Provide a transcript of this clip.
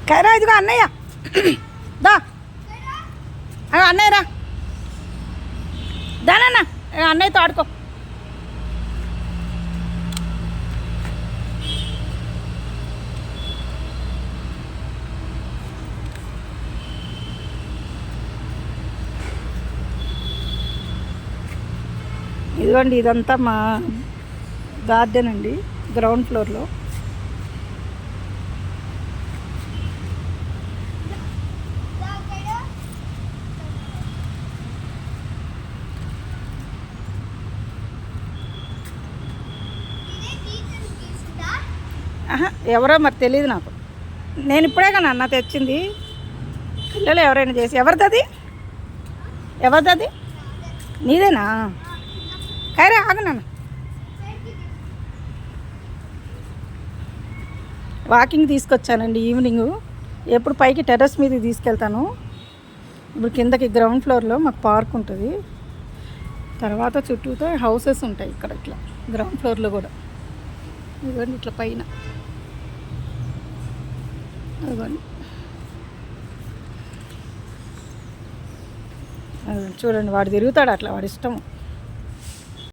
కైరా ఇదిగో అన్నయ్య దా అన్నయ్య రా దానన్న అన్నయ్యతో ఆడుకో. ఇదిగోండి ఇదంతా మా గార్డెన్ అండి, గ్రౌండ్ ఫ్లోర్లో. ఎవరో మరి తెలియదు నాకు, నేను ఇప్పుడే కానీ అన్న తెచ్చింది. పిల్లలు ఎవరైనా చేసి ఎవరిది ఎవరిది నీదేనా? కైరా ఆగనన్న, వాకింగ్ తీసుకొచ్చానండి ఈవినింగ్. ఎప్పుడు పైకి టెర్రస్ మీదకి తీసుకెళ్తాను. ఇప్పుడు కిందకి గ్రౌండ్ ఫ్లోర్లో మాకు పార్క్ ఉంటుంది, తర్వాత చుట్టూతో హౌసెస్ ఉంటాయి ఇక్కడ. ఇట్లా గ్రౌండ్ ఫ్లోర్లో కూడా ఇదిగోండి ఇట్లా పైన అదిగోండి చూడండి, వాడు తిరుగుతాడు అట్లా, వాడి ఇష్టం.